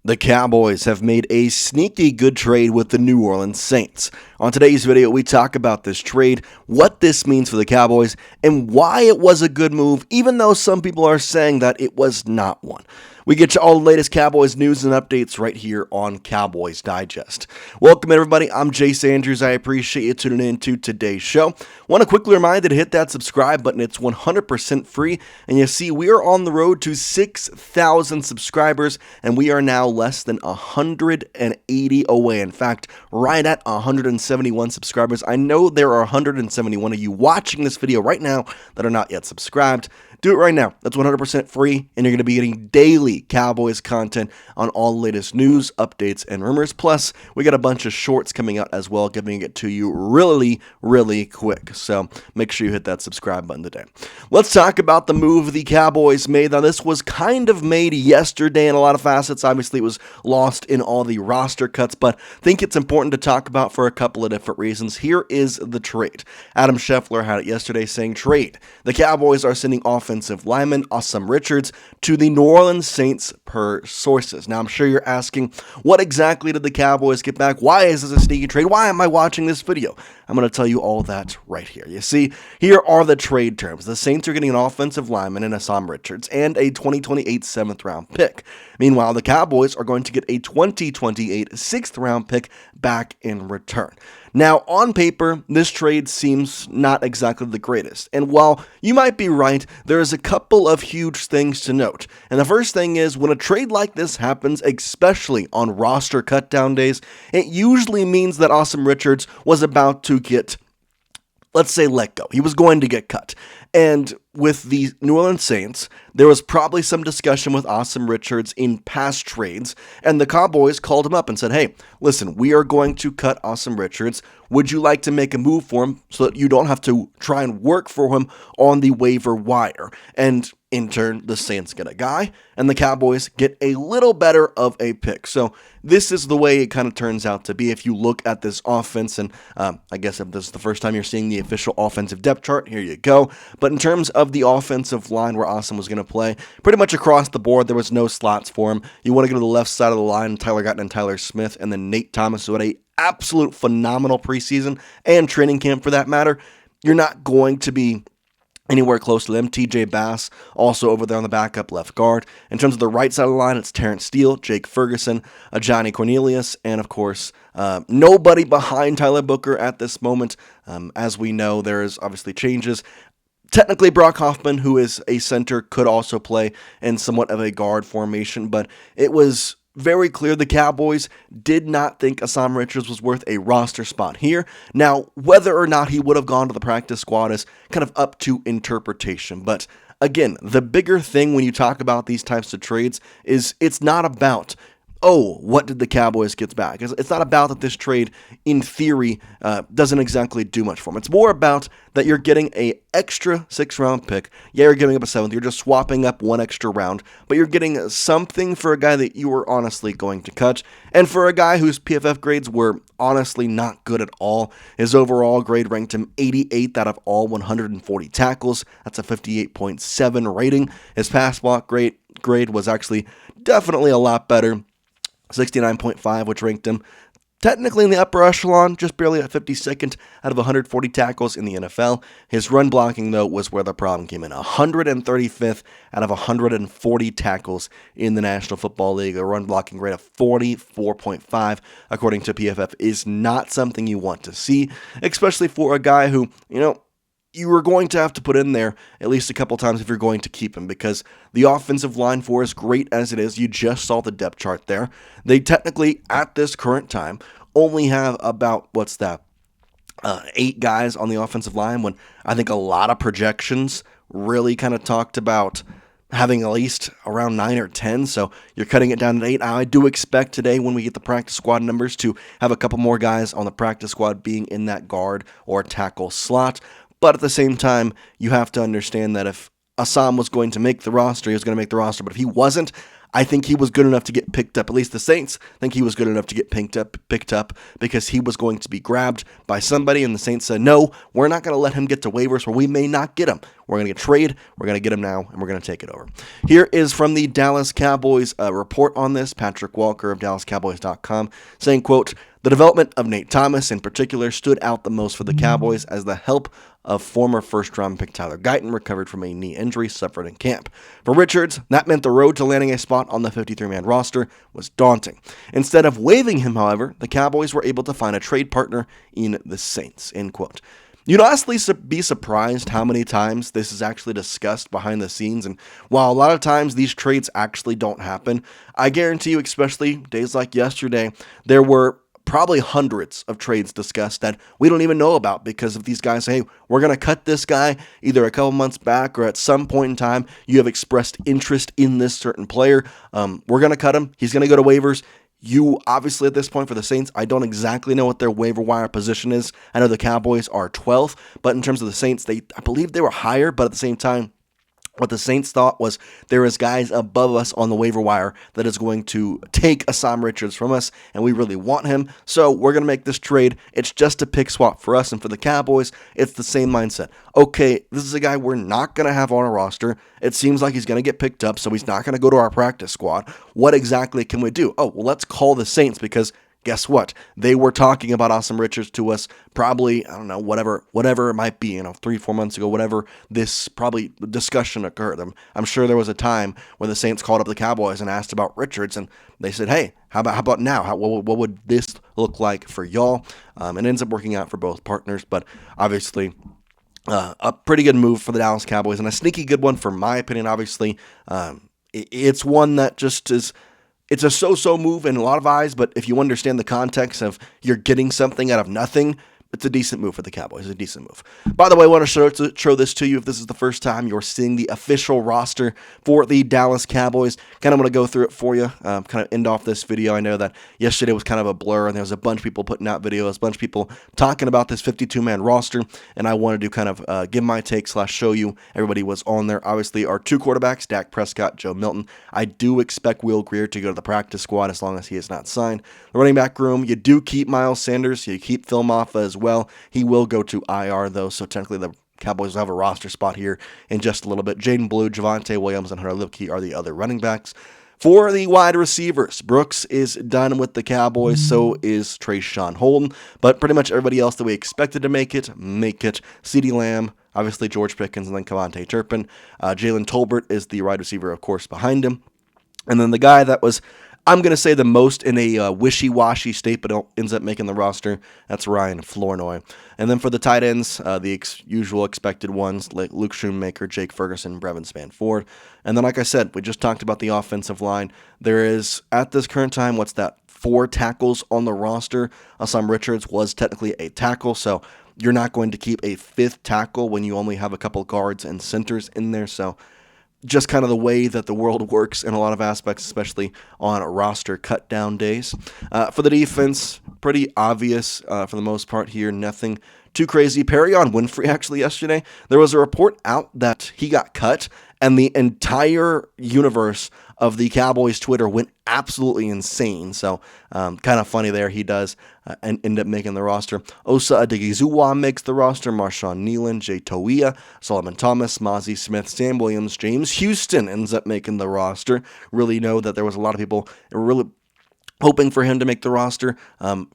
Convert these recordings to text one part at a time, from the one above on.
The Cowboys have made a sneaky good trade with the New Orleans Saints. On today's video, we talk about this trade, what this means for the Cowboys, and why it was a good move, even though some people are saying that it was not one. We get you all the latest Cowboys news and updates right here on Cowboys Digest. Welcome, everybody. I'm Jace Andrews. I appreciate you tuning in to today's show. Want to quickly remind you to hit that subscribe button. It's 100% free. And you see, we are on the road to 6,000 subscribers, and we are now less than 180 away. In fact, right at 171 subscribers. I know there are 171 of you watching this video right now that are not yet subscribed. Do it right now. That's 100% free, and you're going to be getting daily Cowboys content on all the latest news, updates, and rumors. Plus, we got a bunch of shorts coming out as well, giving it to you really quick. So make sure you hit that subscribe button today. Let's talk about the move the Cowboys made. Now, this was kind of made yesterday in a lot of facets. Obviously, it was lost in all the roster cuts, but I think it's important to talk about for a couple of different reasons. Here is the trade. Adam Scheffler had it yesterday saying, trade. The Cowboys are sending offensive lineman Asim Richards to the New Orleans Saints per sources. Now, I'm sure you're asking, what exactly did the Cowboys get back? Why is this a sneaky trade? Why am I watching this video? I'm going to tell you all that right here. You see, here are the trade terms. The Saints are getting an offensive lineman in Asim Richards and a 2028 7th round pick. Meanwhile, the Cowboys are going to get a 2028 6th round pick back in return. Now, on paper, this trade seems not exactly the greatest. And while you might be right, there is a couple of huge things to note. And the first thing is, when a trade like this happens, especially on roster cutdown days, it usually means that Asim Richards was about to get, let's say, let go. He was going to get cut. And with the New Orleans Saints, there was probably some discussion with Asim Richards in past trades, and the Cowboys called him up and said, hey, listen, we are going to cut Asim Richards. Would you like to make a move for him so that you don't have to try and work for him on the waiver wire? And in turn, the Saints get a guy, and the Cowboys get a little better of a pick. So this is the way it kind of turns out to be if you look at this offense, and I guess if this is the first time you're seeing the official offensive depth chart, here you go. But in terms of the offensive line where Asim was going to play, pretty much across the board, there was no slots for him. You want to go to the left side of the line, Tyler Guyton and Tyler Smith, and then Nate Thomas, who had a absolute phenomenal preseason and training camp for that matter. You're not going to be anywhere close to them. TJ Bass also over there on the backup left guard. In terms of the right side of the line, it's Terrence Steele, Jake Ferguson, Johnny Cornelius, and of course, nobody behind Tyler Booker at this moment. As we know, there is obviously changes. Technically, Brock Hoffman, who is a center, could also play in somewhat of a guard formation, but it was very clear the Cowboys did not think Asim Richards was worth a roster spot here. Now, whether or not he would have gone to the practice squad is kind of up to interpretation. But again, the bigger thing when you talk about these types of trades is it's not about, oh, what did the Cowboys get back? It's not about that this trade, in theory, doesn't exactly do much for them. It's more about that you're getting an extra 6th round pick. Yeah, you're giving up a 7th. You're just swapping up one extra round. But you're getting something for a guy that you were honestly going to cut. And for a guy whose PFF grades were honestly not good at all. His overall grade ranked him 88th out of all 140 tackles. That's a 58.7 rating. His pass block grade was actually definitely a lot better. 69.5, which ranked him technically in the upper echelon, just barely at 52nd out of 140 tackles in the NFL. His run blocking, though, was where the problem came in. 135th out of 140 tackles in the National Football League. A run blocking rate of 44.5, according to PFF, is not something you want to see, especially for a guy who, you were going to have to put in there at least a couple times if you're going to keep him, because the offensive line, for as great as it is, you just saw the depth chart there. They technically, at this current time, only have about, 8 guys on the offensive line, when I think a lot of projections really kind of talked about having at least around 9 or 10, so you're cutting it down to 8. I do expect today, when we get the practice squad numbers, to have a couple more guys on the practice squad being in that guard or tackle slot. But at the same time, you have to understand that if Asim was going to make the roster, he was going to make the roster. But if he wasn't, I think he was good enough to get picked up. At least the Saints think he was good enough to get picked up because he was going to be grabbed by somebody. And the Saints said, no, we're not going to let him get to waivers where we may not get him. we're going to get trade, we're going to get him now, and we're going to take it over. Here is from the Dallas Cowboys report on this, Patrick Walker of DallasCowboys.com, saying, quote, "The development of Nate Thomas in particular stood out the most for the Cowboys as the help of former first-round pick Tyler Guyton recovered from a knee injury suffered in camp. For Richards, that meant the road to landing a spot on the 53-man roster was daunting. Instead of waiving him, however, the Cowboys were able to find a trade partner in the Saints," end quote. You'd honestly be surprised how many times this is actually discussed behind the scenes, and while a lot of times these trades actually don't happen, I guarantee you, especially days like yesterday, there were probably hundreds of trades discussed that we don't even know about because of these guys. Hey, we're going to cut this guy either a couple months back or at some point in time you have expressed interest in this certain player. We're going to cut him. He's going to go to waivers. You obviously at this point for the Saints, I don't exactly know what their waiver wire position is. I know the Cowboys are 12th, but in terms of the Saints, I believe they were higher, but at the same time, what the Saints thought was there is guys above us on the waiver wire that is going to take Asim Richards from us, and we really want him, so we're going to make this trade. It's just a pick swap for us, and for the Cowboys, it's the same mindset. Okay, this is a guy we're not going to have on our roster. It seems like he's going to get picked up, so he's not going to go to our practice squad. What exactly can we do? Oh, well, let's call the Saints because guess what? They were talking about Asim Richards to us probably, I don't know, whatever it might be, 3-4 months ago, whatever this probably discussion occurred. I'm sure there was a time when the Saints called up the Cowboys and asked about Richards, and they said, hey, how about now? What would this look like for y'all? It ends up working out for both partners, but obviously a pretty good move for the Dallas Cowboys, and a sneaky good one for my opinion, obviously. It's one that just is... It's a so-so move in a lot of eyes, but if you understand the context of you're getting something out of nothing, it's a decent move for the Cowboys. It's a decent move. By the way, I want to show this to you if this is the first time you're seeing the official roster for the Dallas Cowboys. Kind of want to go through it for you, kind of end off this video. I know that yesterday was kind of a blur, and there was a bunch of people putting out videos, a bunch of people talking about this 52-man roster, and I wanted to kind of give my take / show you everybody was on there. Obviously, our two quarterbacks, Dak Prescott, Joe Milton. I do expect Will Grier to go to the practice squad as long as he is not signed. The running back room, you do keep Miles Sanders. You keep Phil Maffa as well. He will go to IR, though, so technically the Cowboys will have a roster spot here in just a little bit. Jaden Blue, Javonte Williams, and Hunter Lipke are the other running backs. For the wide receivers, Brooks is done with the Cowboys, so is Trayshawn Holden, but pretty much everybody else that we expected to make it. CeeDee Lamb, obviously George Pickens, and then Kevontae Turpin. Jalen Tolbert is the wide receiver, of course, behind him. And then the guy that was, I'm going to say, the most in a wishy-washy state, but ends up making the roster, that's Ryan Flournoy. And then for the tight ends, the usual expected ones, like Luke Schoonmaker, Jake Ferguson, Brevin Spann-Ford. And then, like I said, we just talked about the offensive line. There is, at this current time, 4 tackles on the roster. Asim Richards was technically a tackle, so you're not going to keep a 5th tackle when you only have a couple guards and centers in there, so just kind of the way that the world works in a lot of aspects, especially on roster cut-down days. For the defense, pretty obvious for the most part here. Nothing too crazy. Perrion Winfrey, actually, yesterday, there was a report out that he got cut, and the entire universe of the Cowboys Twitter went absolutely insane. So kind of funny there. He does end up making the roster. Osa Adegizuwa makes the roster. Marshawn Nealon, Jay Toia, Solomon Thomas, Mozzie Smith, Sam Williams, James Houston ends up making the roster. Really know that there was a lot of people really hoping for him to make the roster.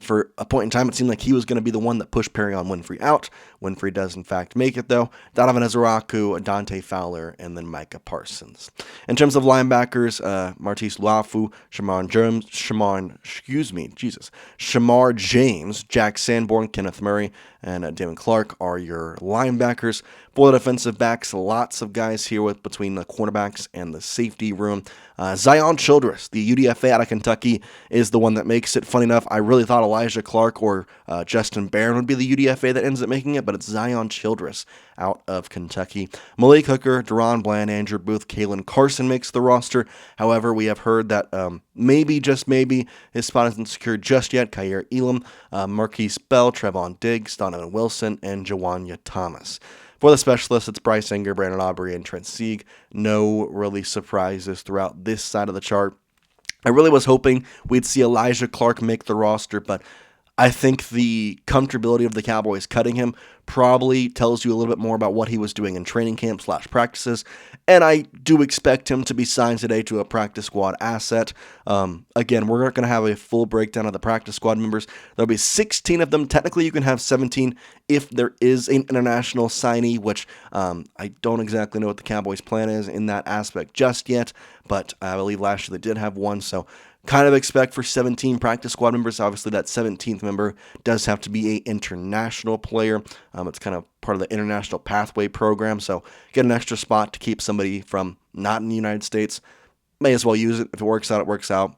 For a point in time, it seemed like he was going to be the one that pushed Perrion Winfrey out. Winfrey does, in fact, make it, though. Donovan Ezeraku, Dante Fowler, and then Micah Parsons. In terms of linebackers, Martise Luafu, Shamar James, Jack Sanborn, Kenneth Murray, and Damon Clark are your linebackers. For the defensive backs, lots of guys here between the cornerbacks and the safety room. Zion Childress, the UDFA out of Kentucky, is the one that makes it. Funny enough, I really thought Elijah Clark or Justin Barron would be the UDFA that ends up making it, but it's Zion Childress out of Kentucky. Malik Hooker, Deron Bland, Andrew Booth, Kalen Carson makes the roster. However, we have heard that maybe, just maybe, his spot isn't secured just yet. Kyer Elam, Marquise Bell, Trevon Diggs, Donovan Wilson, and Jawanya Thomas. For the specialists, it's Bryce Enger, Brandon Aubrey, and Trent Sieg. No really surprises throughout this side of the chart. I really was hoping we'd see Elijah Clark make the roster, but I think the comfortability of the Cowboys cutting him probably tells you a little bit more about what he was doing in training camp / practices. And I do expect him to be signed today to a practice squad asset. Again, we're not going to have a full breakdown of the practice squad members. There'll be 16 of them. Technically, you can have 17 if there is an international signee, which I don't exactly know what the Cowboys' plan is in that aspect just yet. But I believe last year they did have one, so kind of expect for 17 practice squad members. Obviously, that 17th member does have to be an international player. It's kind of part of the international pathway program, so get an extra spot to keep somebody from not in the United States. May as well use it. If it works out, it works out.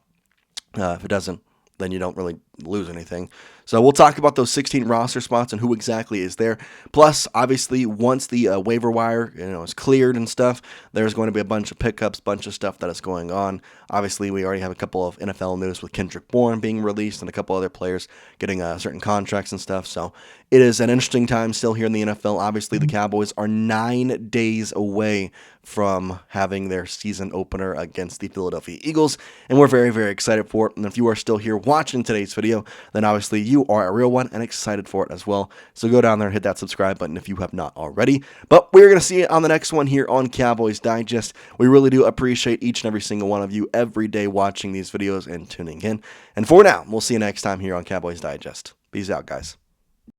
If it doesn't, then you don't really lose anything. So we'll talk about those 16 roster spots and who exactly is there. Plus, obviously, once the waiver wire is cleared and stuff, there's going to be a bunch of pickups, bunch of stuff that is going on. Obviously, we already have a couple of NFL news with Kendrick Bourne being released and a couple other players getting certain contracts and stuff. So it is an interesting time still here in the NFL. Obviously, the Cowboys are 9 days away from having their season opener against the Philadelphia Eagles, and we're very, very excited for it. And if you are still here watching today's video, then obviously you are a real one and excited for it as well. So go down there and hit that subscribe button if you have not already. But we're going to see you on the next one here on Cowboys Digest. We really do appreciate each and every single one of you every day watching these videos and tuning in. And for now, we'll see you next time here on Cowboys Digest. Peace out, guys.